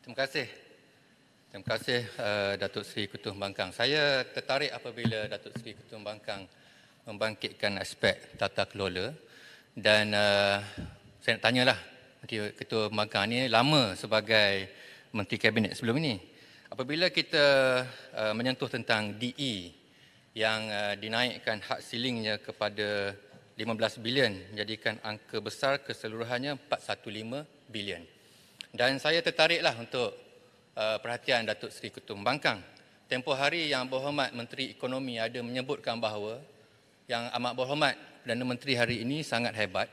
Terima kasih. Terima kasih Datuk Seri Ketua Pembangkang. Saya tertarik apabila Datuk Seri Ketua Pembangkang membangkitkan aspek tata kelola dan saya nak tanyalah Menteri Ketua Pembangkang ini lama sebagai Menteri Kabinet sebelum ini. Apabila kita menyentuh tentang DE yang dinaikkan hak silingnya kepada 15 bilion, menjadikan angka besar keseluruhannya 415 bilion. Dan saya tertariklah untuk perhatian Datuk Seri Ketua Pembangkang. Tempoh hari Yang Berhormat Menteri Ekonomi ada menyebutkan bahawa Yang Amat Berhormat Perdana Menteri hari ini sangat hebat,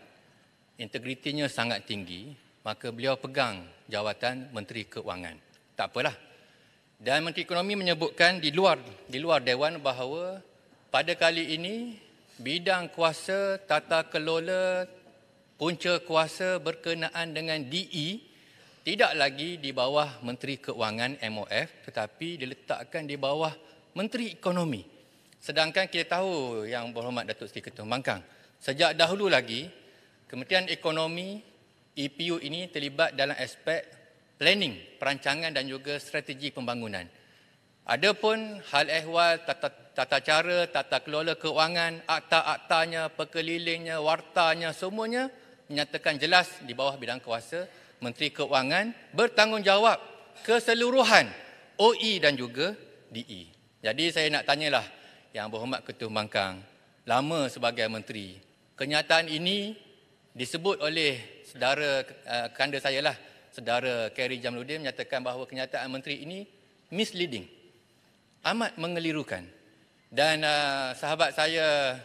integritinya sangat tinggi, maka beliau pegang jawatan Menteri Keuangan. Tak apalah. Dan Menteri Ekonomi menyebutkan di luar Dewan bahawa pada kali ini bidang kuasa tata kelola punca kuasa berkenaan dengan DE tidak lagi di bawah Menteri Keuangan MOF tetapi diletakkan di bawah Menteri Ekonomi. Sedangkan kita tahu Yang Berhormat Datuk Seri Ketua Pembangkang, sejak dahulu lagi Kementerian Ekonomi EPU ini terlibat dalam aspek planning, perancangan dan juga strategi pembangunan. Adapun hal ehwal tata cara, tata kelola keuangan, akta-aktanya, pekelilingnya, wartanya, semuanya menyatakan jelas di bawah bidang kuasa Menteri Keuangan bertanggungjawab keseluruhan OE dan juga DE. Jadi saya nak tanyalah Yang Berhormat Ketua Pembangkang, lama sebagai menteri, kenyataan ini disebut oleh saudara kanda saya lah, saudara Kerry Jamaluddin menyatakan bahawa kenyataan menteri ini misleading, amat mengelirukan. Dan sahabat saya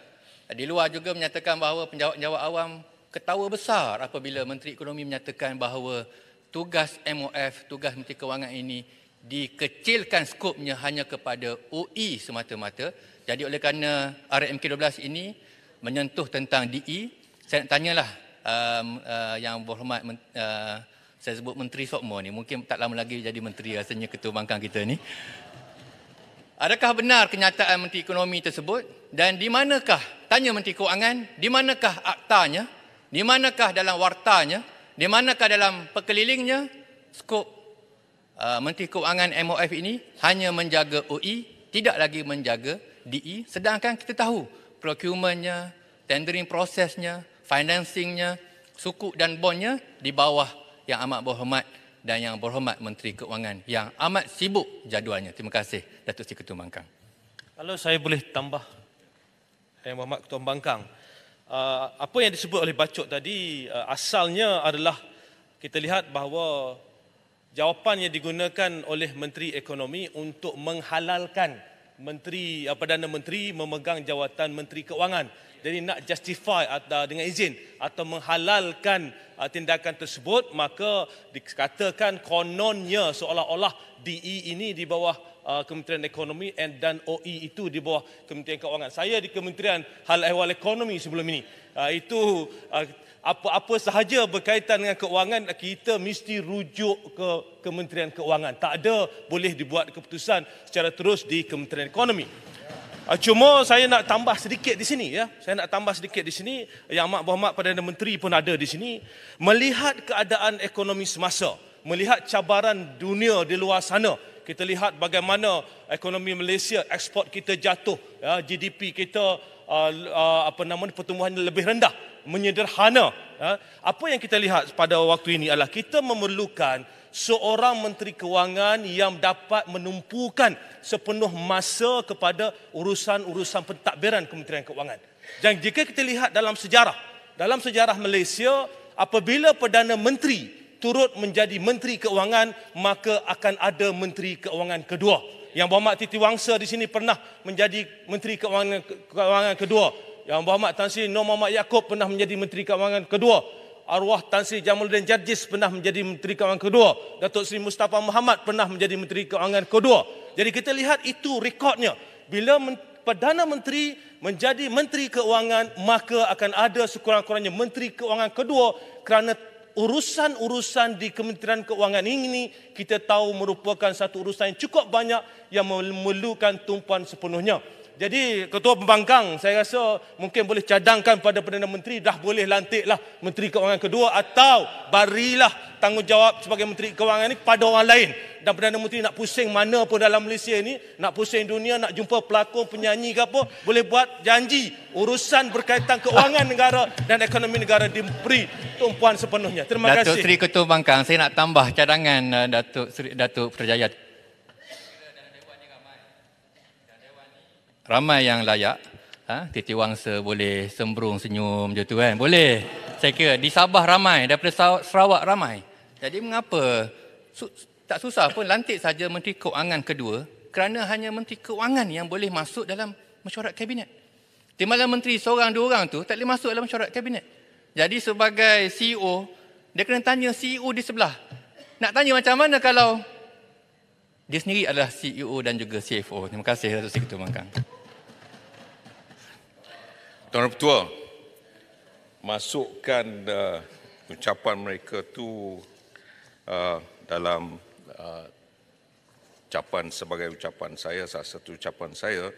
di luar juga menyatakan bahawa penjawat-penjawat awam ketawa besar apabila Menteri Ekonomi menyatakan bahawa tugas MOF, tugas Menteri Keuangan ini dikecilkan skopnya hanya kepada OE semata-mata. Jadi oleh kerana RMK 12 ini menyentuh tentang DE, saya nak tanyalah Yang Berhormat saya sebut Menteri Sokmo ni, mungkin tak lama lagi jadi menteri rasanya Ketua Pembangkang kita ni. Adakah benar kenyataan Menteri Ekonomi tersebut dan di manakah, tanya Menteri Keuangan, di manakah aktanya, di manakah dalam wartanya, di manakah dalam pekelilingnya skop Menteri Keuangan MOF ini hanya menjaga OE, tidak lagi menjaga DE, sedangkan kita tahu procurementnya, tendering prosesnya, financingnya, sukuk dan bondnya di bawah Yang Amat Berhormat dan Yang Berhormat Menteri Keuangan yang amat sibuk jadualnya. Terima kasih Datuk Seri Ketua Pembangkang. Kalau saya boleh tambah Yang Berhormat Ketua Pembangkang, apa yang disebut oleh Bacok tadi asalnya adalah kita lihat bahawa jawapan yang digunakan oleh Menteri Ekonomi untuk menghalalkan Perdana Menteri memegang jawatan Menteri Keuangan. Jadi nak justify dengan izin atau menghalalkan tindakan tersebut, maka dikatakan kononnya seolah-olah DE ini di bawah Kementerian Ekonomi dan OE itu di bawah Kementerian Keuangan. Saya di Kementerian Hal Ehwal Ekonomi sebelum ini. Itu apa-apa sahaja berkaitan dengan keuangan kita mesti rujuk ke Kementerian Keuangan. Tak ada boleh dibuat keputusan secara terus di Kementerian Ekonomi. Cuma saya nak tambah sedikit di sini ya. Saya nak tambah sedikit di sini. Yang Amat Berhormat Perdana Menteri pun ada di sini. Melihat keadaan ekonomi semasa, melihat cabaran dunia di luar sana, kita lihat bagaimana ekonomi Malaysia, ekspor kita jatuh, ya, GDP kita pertumbuhan lebih rendah, menyederhana. Ya. Apa yang kita lihat pada waktu ini adalah kita memerlukan seorang Menteri Keuangan yang dapat menumpukan sepenuh masa kepada urusan-urusan pentadbiran Kementerian Keuangan. Dan jika kita lihat dalam sejarah Malaysia, apabila Perdana Menteri turut menjadi Menteri Keuangan, maka akan ada Menteri Keuangan kedua. Yang Berhormat Titi Wangsa di sini pernah menjadi Menteri Keuangan kedua. Yang Berhormat Tan Sri Nur Muhammad Yaakob pernah menjadi Menteri Keuangan kedua. Arwah Tan Sri Jamaluddin Jarjis pernah menjadi Menteri Keuangan kedua. Datuk Seri Mustafa Muhammad pernah menjadi Menteri Keuangan kedua. Jadi kita lihat itu rekodnya. Bila Perdana Menteri menjadi Menteri Keuangan, maka akan ada sekurang-kurangnya Menteri Keuangan kedua kerana urusan-urusan di Kementerian Keuangan ini kita tahu merupakan satu urusan yang cukup banyak yang memerlukan tumpuan sepenuhnya. Jadi Ketua Pembangkang, saya rasa mungkin boleh cadangkan pada Perdana Menteri, dah boleh lantiklah Menteri Keuangan kedua atau barilah tanggungjawab sebagai Menteri Keuangan ini pada orang lain. Dan Perdana Menteri nak pusing mana pun dalam Malaysia ini, nak pusing dunia, nak jumpa pelakon, penyanyi ke apa, boleh buat janji urusan berkaitan keuangan negara dan ekonomi negara diberi tumpuan sepenuhnya. Terima kasih. Datuk Seri Ketua Pembangkang, saya nak tambah cadangan Datuk Putrajaya. Ramai yang layak, Titi Wangsa boleh sembrung senyum je tu kan, boleh. Saya kira di Sabah ramai, daripada Sarawak ramai. Jadi mengapa tak susah pun lantik saja Menteri Keuangan kedua, kerana hanya Menteri Keuangan yang boleh masuk dalam mesyuarat kabinet. Timbalan menteri seorang dua orang tu tak boleh masuk dalam mesyuarat kabinet. Jadi sebagai CEO, dia kena tanya CEO di sebelah. Nak tanya macam mana kalau dia sendiri adalah CEO dan juga CFO. Terima kasih Datuk Seri Ketua Pembangkang. Tuan Ketua, masukkan ucapan mereka tu dalam ucapan sebagai ucapan saya, salah satu ucapan saya